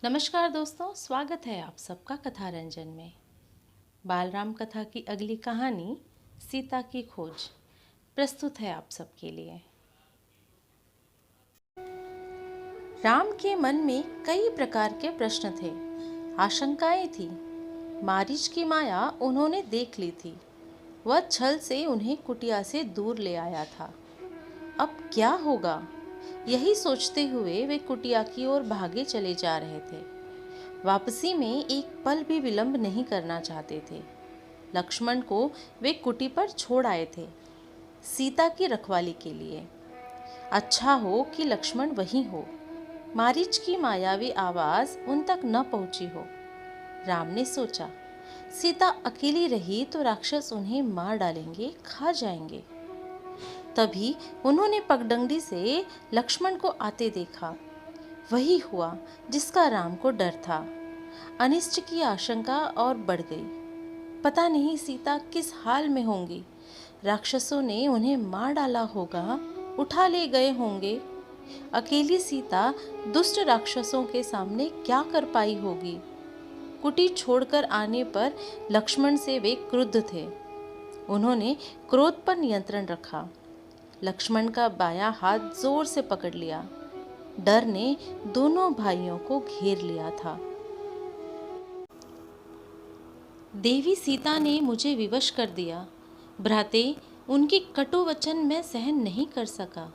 नमस्कार दोस्तों, स्वागत है आप सबका कथा रंजन में। बालराम कथा की अगली कहानी सीता की खोज प्रस्तुत है आप सबके लिए। राम के मन में कई प्रकार के प्रश्न थे, आशंकाएं थी। मारीच की माया उन्होंने देख ली थी। वह छल से उन्हें कुटिया से दूर ले आया था। अब क्या होगा, यही सोचते हुए वे कुटिया की ओर भागे चले जा रहे थे। वापसी में एक पल भी विलंब नहीं करना चाहते थे। लक्ष्मण को वे कुटी पर छोड़ आए थे, सीता की रखवाली के लिए। अच्छा हो कि लक्ष्मण वहीं हो, मारीच की मायावी आवाज उन तक न पहुंची हो। राम ने सोचा, सीता अकेली रही तो राक्षस उन्हें मार डालेंगे, खा जाएंगे। तभी उन्होंने पगडंडी से लक्ष्मण को आते देखा। वही हुआ जिसका राम को डर था। अनिष्ट की आशंका और बढ़ गई। पता नहीं सीता किस हाल में होंगी। राक्षसों ने उन्हें मार डाला होगा, उठा ले गए होंगे। अकेली सीता दुष्ट राक्षसों के सामने क्या कर पाई होगी। कुटी छोड़कर आने पर लक्ष्मण से वे क्रुद्ध थे। उन्होंने क्रोध पर नियंत्रण रखा। लक्ष्मण का बायां हाथ जोर से पकड़ लिया। डर ने दोनों भाइयों को घेर लिया था। देवी सीता ने मुझे विवश कर दिया। भ्राते, उनकी कटु वचन मैं सहन नहीं कर सका,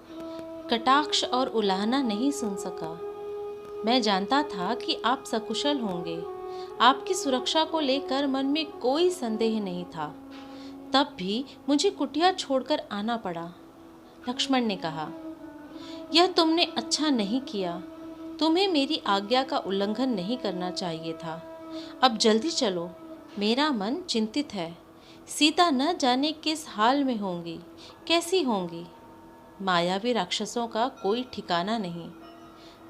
कटाक्ष और उलाहना नहीं सुन सका। मैं जानता था कि आप सकुशल होंगे। आपकी सुरक्षा को लेकर मन में कोई संदेह नहीं था। तब भी मुझे कुटिया छोड़कर आना पड़ा। लक्ष्मण ने कहा, यह तुमने अच्छा नहीं किया। तुम्हें मेरी आज्ञा का उल्लंघन नहीं करना चाहिए था। अब जल्दी चलो, मेरा मन चिंतित है। सीता न जाने किस हाल में होंगी, कैसी होंगी। मायावी राक्षसों का कोई ठिकाना नहीं।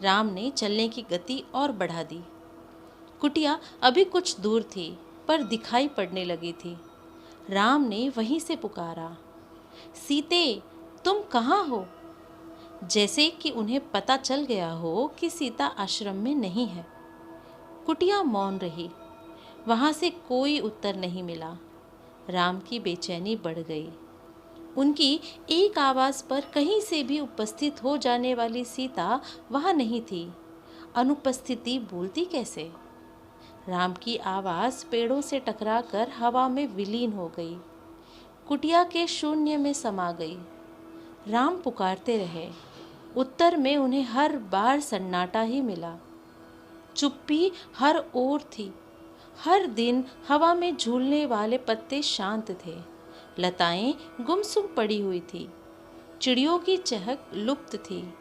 राम ने चलने की गति और बढ़ा दी। कुटिया अभी कुछ दूर थी, पर दिखाई पड़ने लगी थी। राम ने वहीं से पुकारा, सीते, तुम कहाँ हो? जैसे कि उन्हें पता चल गया हो कि सीता आश्रम में नहीं है। कुटिया मौन रही। वहां से कोई उत्तर नहीं मिला। राम की बेचैनी बढ़ गई। उनकी एक आवाज पर कहीं से भी उपस्थित हो जाने वाली सीता वहां नहीं थी। अनुपस्थिति बोलती कैसे? राम की आवाज पेड़ों से टकराकर हवा में विलीन हो गई, कुटिया के शून्य में समा गई। राम पुकारते रहे। उत्तर में उन्हें हर बार सन्नाटा ही मिला। चुप्पी हर ओर थी। हर दिन हवा में झूलने वाले पत्ते शांत थे। लताएं गुमसुम पड़ी हुई थी। चिड़ियों की चहक लुप्त थी।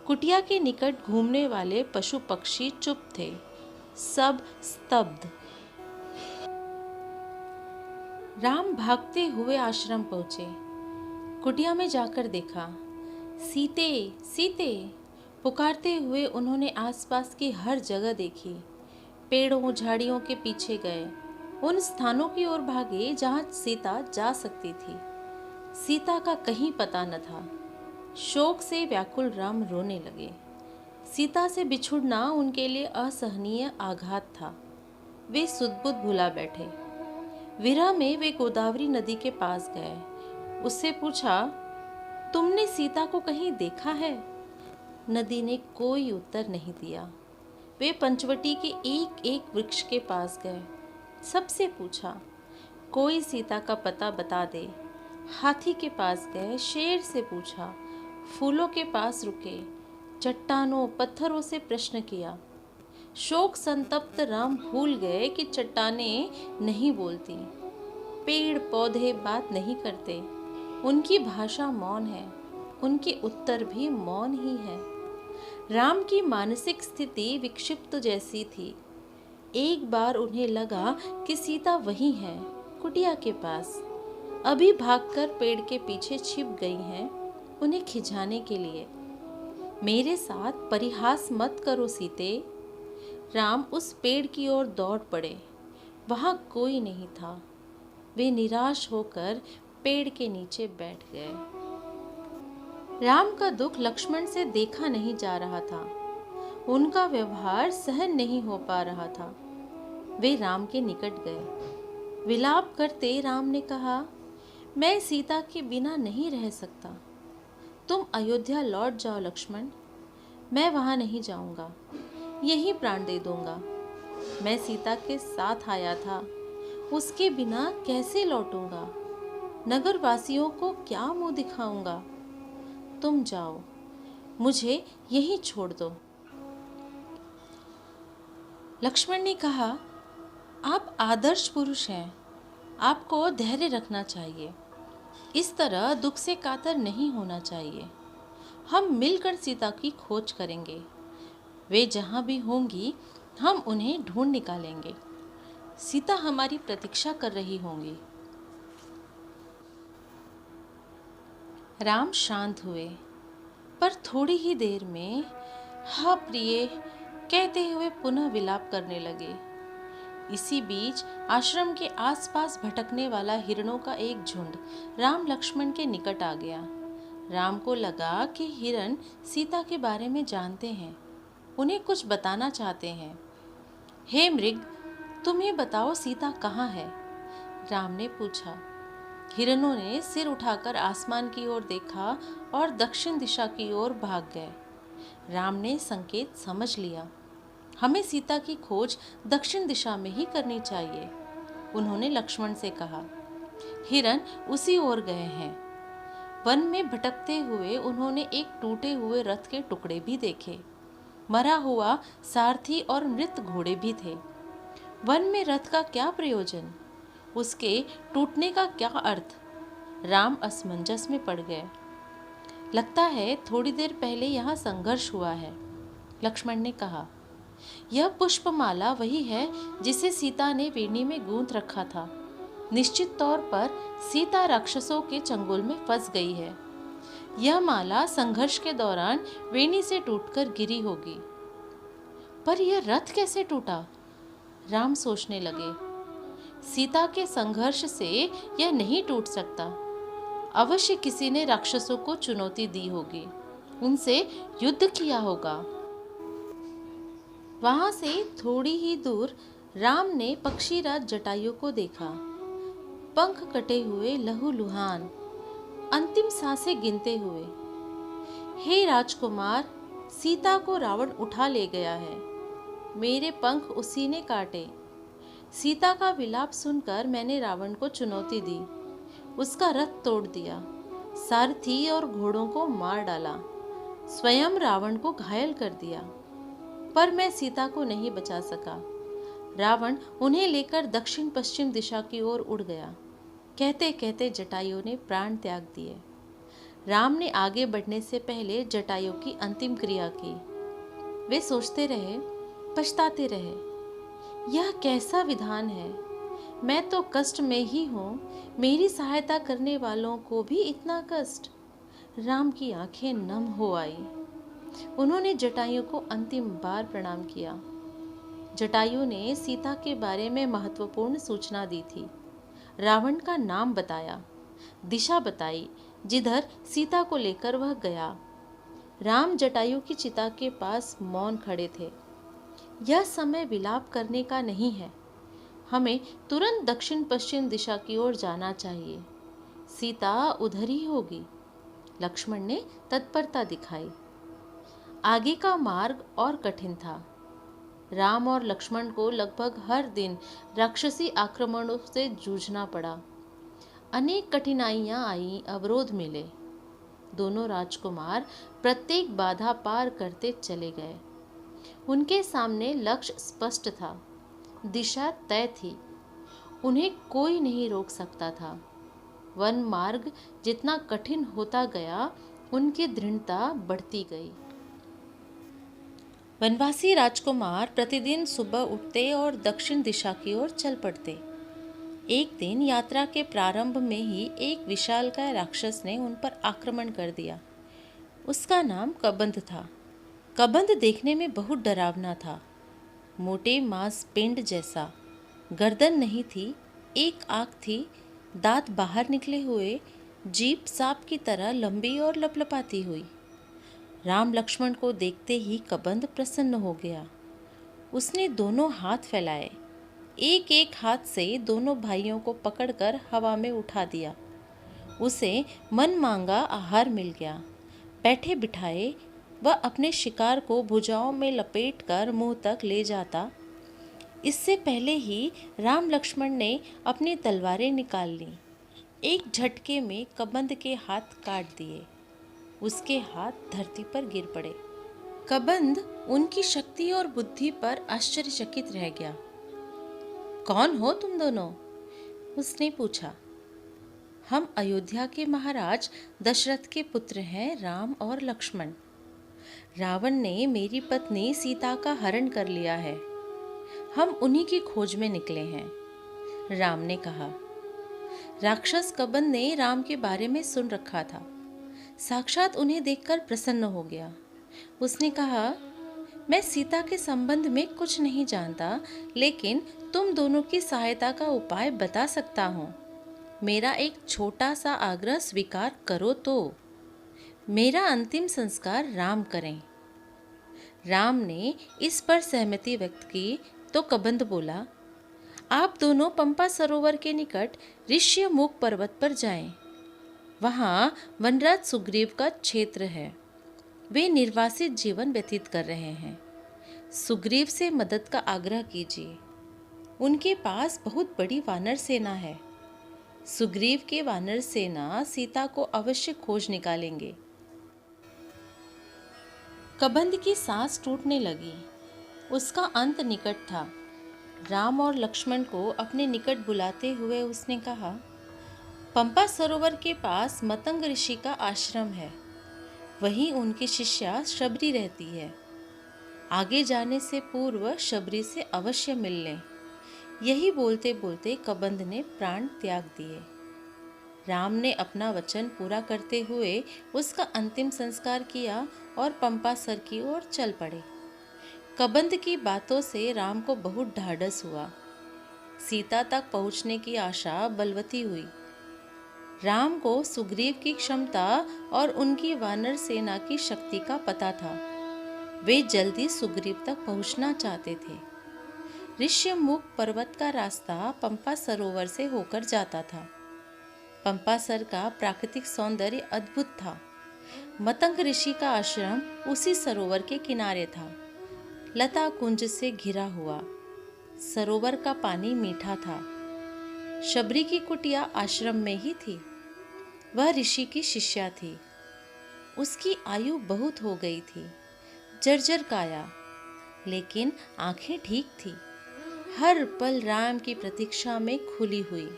कुटिया के निकट घूमने वाले पशु पक्षी चुप थे। सब स्तब्ध। राम भागते हुए आश्रम पहुंचे। कुटिया में जाकर देखा। सीते, सीते पुकारते हुए उन्होंने आसपास की हर जगह देखी। पेड़ों झाड़ियों के पीछे गए, उन स्थानों की ओर भागे जहां सीता जा सकती थी। सीता का कहीं पता न था। शोक से व्याकुल राम रोने लगे। सीता से बिछुड़ना उनके लिए असहनीय आघात था। वे सुध-बुध भुला बैठे। विरह में वे गोदावरी नदी के पास गए। उससे पूछा, तुमने सीता को कहीं देखा है? नदी ने कोई उत्तर नहीं दिया। वे पंचवटी के एक एक वृक्ष के पास गए। सबसे पूछा, कोई सीता का पता बता दे। हाथी के पास गए, शेर से पूछा, फूलों के पास रुके, चट्टानों पत्थरों से प्रश्न किया। शोक संतप्त राम भूल गए कि चट्टानें नहीं बोलती, पेड़ पौधे बात नहीं करते। उनकी भाषा मौन है, उनके उत्तर भी मौन ही है। राम की मानसिक स्थिति विक्षिप्त जैसी थी। एक बार उन्हें लगा कि सीता वहीं है, कुटिया के पास। अभी भागकर पेड़ के पीछे छिप गई हैं, उन्हें खिंचाने के लिए। मेरे साथ परिहास मत करो सीते। राम उस पेड़ की ओर दौड़ पड़े। वहां कोई नहीं था। वे निराश होकर पेड़ के नीचे बैठ गए। राम का दुख लक्ष्मण से देखा नहीं जा रहा था। उनका व्यवहार सहन नहीं हो पा रहा था। वे राम के निकट गए। विलाप करते राम ने कहा, मैं सीता के बिना नहीं रह सकता। तुम अयोध्या लौट जाओ लक्ष्मण। मैं वहां नहीं जाऊंगा, यही प्राण दे दूंगा। मैं सीता के साथ आया था, उसके बिना कैसे लौटूंगा? नगर वासियों को क्या मुंह दिखाऊंगा? तुम जाओ, मुझे यहीं छोड़ दो। लक्ष्मण ने कहा, आप आदर्श पुरुष हैं, आपको धैर्य रखना चाहिए। इस तरह दुख से कातर नहीं होना चाहिए। हम मिलकर सीता की खोज करेंगे। वे जहाँ भी होंगी हम उन्हें ढूंढ निकालेंगे। सीता हमारी प्रतीक्षा कर रही होंगी। राम शांत हुए, पर थोड़ी ही देर में हा प्रिय कहते हुए पुनः विलाप करने लगे। इसी बीच आश्रम के आसपास भटकने वाला हिरणों का एक झुंड राम लक्ष्मण के निकट आ गया। राम को लगा कि हिरण सीता के बारे में जानते हैं, उन्हें कुछ बताना चाहते हैं। हे मृग, तुम्हें बताओ सीता कहाँ है? राम ने पूछा। हिरणों ने सिर उठाकर आसमान की ओर देखा और दक्षिण दिशा की ओर भाग गए। राम ने संकेत समझ लिया। हमें सीता की खोज दक्षिण दिशा में ही करनी चाहिए। उन्होंने लक्ष्मण से कहा। हिरण उसी ओर गए हैं। वन में भटकते हुए उन्होंने एक टूटे हुए रथ के टुकड़े भी देखे। मरा हुआ सारथी और मृत घोड़े भी थे। वन में रथ का क्या प्रयोजन? उसके टूटने का क्या अर्थ? राम असमंजस में पड़ गए। लगता है थोड़ी देर पहले यहाँ संघर्ष हुआ है, लक्ष्मण ने कहा। यह पुष्पमाला वही है जिसे सीता ने वेणी में गूंथ रखा था। निश्चित तौर पर सीता राक्षसों के चंगुल में फंस गई है। यह माला संघर्ष के दौरान वेणी से टूटकर गिरी होगी। पर यह रथ कैसे टूटा? राम सोचने लगे। सीता के संघर्ष से यह नहीं टूट सकता। अवश्य किसी ने राक्षसों को चुनौती दी होगी, उनसे युद्ध किया होगा। वहां से थोड़ी ही दूर राम ने पक्षीराज जटायु को देखा। पंख कटे हुए, लहूलुहान, अंतिम सांसें गिनते हुए। हे राजकुमार, सीता को रावण उठा ले गया है। मेरे पंख उसी ने काटे। सीता का विलाप सुनकर मैंने रावण को चुनौती दी, उसका रथ तोड़ दिया, सारथी और घोड़ों को मार डाला, स्वयं रावण को घायल कर दिया। पर मैं सीता को नहीं बचा सका। रावण उन्हें लेकर दक्षिण पश्चिम दिशा की ओर उड़ गया। कहते कहते जटायु ने प्राण त्याग दिए। राम ने आगे बढ़ने से पहले जटायु की अंतिम क्रिया की। वे सोचते रहे, पछताते रहे, यह कैसा विधान है? मैं तो कष्ट में ही हूँ, मेरी सहायता करने वालों को भी इतना कष्ट। राम की आंखें नम हो आई। उन्होंने जटायु को अंतिम बार प्रणाम किया। जटायु ने सीता के बारे में महत्वपूर्ण सूचना दी थी। रावण का नाम बताया, दिशा बताई जिधर सीता को लेकर वह गया। राम जटायु की चिता के पास मौन खड़े थे। यह समय विलाप करने का नहीं है। हमें तुरंत दक्षिण पश्चिम दिशा की ओर जाना चाहिए। सीता उधर ही होगी। लक्ष्मण ने तत्परता दिखाई। आगे का मार्ग और कठिन था। राम और लक्ष्मण को लगभग हर दिन राक्षसी आक्रमणों से जूझना पड़ा। अनेक कठिनाइयां आईं, अवरोध मिले। दोनों राजकुमार प्रत्येक बाधा पार करते चले गए। उनके सामने लक्ष्य स्पष्ट था, दिशा तय थी। उन्हें कोई नहीं रोक सकता था। वन मार्ग जितना कठिन होता गया, उनकी दृढ़ता बढ़ती गई। वनवासी राजकुमार प्रतिदिन सुबह उठते और दक्षिण दिशा की ओर चल पड़ते। एक दिन यात्रा के प्रारंभ में ही एक विशालकाय राक्षस ने उन पर आक्रमण कर दिया। उसका नाम कबंध था। कबंध देखने में बहुत डरावना था। मोटे मांस पिंड जैसा, गर्दन नहीं थी, एक आँख थी, दांत बाहर निकले हुए, जीभ सांप की तरह लंबी और लपलपाती हुई। राम लक्ष्मण को देखते ही कबंध प्रसन्न हो गया। उसने दोनों हाथ फैलाए, एक एक हाथ से दोनों भाइयों को पकड़कर हवा में उठा दिया। उसे मन मांगा आहार मिल गया। बैठे बिठाए वह अपने शिकार को भुजाओं में लपेटकर मुंह तक ले जाता। इससे पहले ही राम लक्ष्मण ने अपनी तलवारें निकाल लीं। एक झटके में कबंध के हाथ काट दिए। उसके हाथ धरती पर गिर पड़े। कबंध उनकी शक्ति और बुद्धि पर आश्चर्यचकित रह गया। कौन हो तुम दोनों? उसने पूछा। हम अयोध्या के महाराज दशरथ के पुत्र हैं, राम और लक्ष्मण। रावण ने मेरी पत्नी सीता का हरण कर लिया है। हम उन्हीं की खोज में निकले हैं, राम ने कहा। राक्षस कबंध ने राम के बारे में सुन रखा था। साक्षात उन्हें देखकर प्रसन्न हो गया। उसने कहा, मैं सीता के संबंध में कुछ नहीं जानता, लेकिन तुम दोनों की सहायता का उपाय बता सकता हूँ। मेरा एक छोटा सा आग्रह स्वीकार करो तो मेरा अंतिम संस्कार राम करें। राम ने इस पर सहमति व्यक्त की तो कबंध बोला, आप दोनों पंपा सरोवर के निकट ऋष्यमुख पर्वत पर जाएं। वहाँ वनराज सुग्रीव का क्षेत्र है। वे निर्वासित जीवन व्यतीत कर रहे हैं। सुग्रीव से मदद का आग्रह कीजिए। उनके पास बहुत बड़ी वानर सेना है। सुग्रीव के वानर सेना सीता को अवश्य खोज निकालेंगे। कबंध की सांस टूटने लगी। उसका अंत निकट था। राम और लक्ष्मण को अपने निकट बुलाते हुए उसने कहा, पंपा सरोवर के पास मतंग ऋषि का आश्रम है। वहीं उनकी शिष्या शबरी रहती है। आगे जाने से पूर्व शबरी से अवश्य मिल लें। यही बोलते बोलते कबंध ने प्राण त्याग दिए। राम ने अपना वचन पूरा करते हुए उसका अंतिम संस्कार किया और पंपा सर की ओर चल पड़े। कबंध की बातों से राम को बहुत ढाढ़स हुआ। सीता तक पहुंचने की आशा बलवती हुई। राम को सुग्रीव की क्षमता और उनकी वानर सेना की शक्ति का पता था। वे जल्दी सुग्रीव तक पहुंचना चाहते थे। ऋष्यमुख पर्वत का रास्ता पंपा सरोवर से होकर जाता था। पंपा सर का प्राकृतिक सौंदर्य अद्भुत था। मतंग ऋषि का आश्रम उसी सरोवर के किनारे था, लता कुंज से घिरा हुआ। सरोवर का पानी मीठा था। शबरी की कुटिया आश्रम में ही थी। वह ऋषि की शिष्या थी। उसकी आयु बहुत हो गई थी, जर्जर काया, लेकिन आंखें ठीक थी। हर पल राम की प्रतीक्षा में खुली हुई।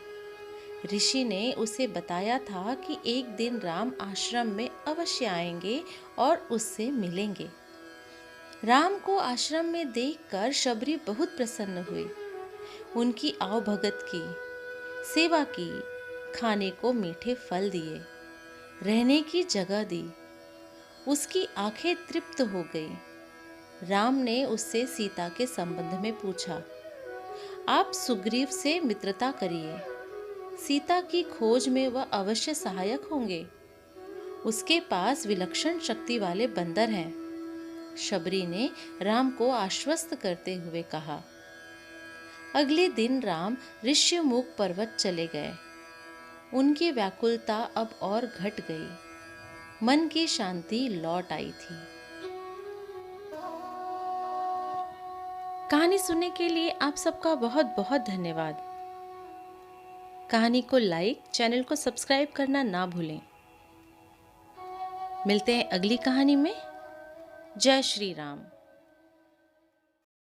ऋषि ने उसे बताया था कि एक दिन राम आश्रम में अवश्य आएंगे और उससे मिलेंगे। राम को आश्रम में देखकर शबरी बहुत प्रसन्न हुई। उनकी आवभगत की, सेवा की, खाने को मीठे फल दिए, रहने की जगह दी। उसकी आंखें तृप्त हो गई। राम ने उससे सीता के संबंध में पूछा। आप सुग्रीव से मित्रता करिए। सीता की खोज में वह अवश्य सहायक होंगे। उसके पास विलक्षण शक्ति वाले बंदर हैं। शबरी ने राम को आश्वस्त करते हुए कहा। अगले दिन राम ऋष्यमुख पर्वत चले गए। उनकी व्याकुलता अब और घट गई। मन की शांति लौट आई थी। कहानी सुनने के लिए आप सबका बहुत बहुत धन्यवाद। कहानी को लाइक, चैनल को सब्सक्राइब करना ना भूलें। मिलते हैं अगली कहानी में। जय श्री राम।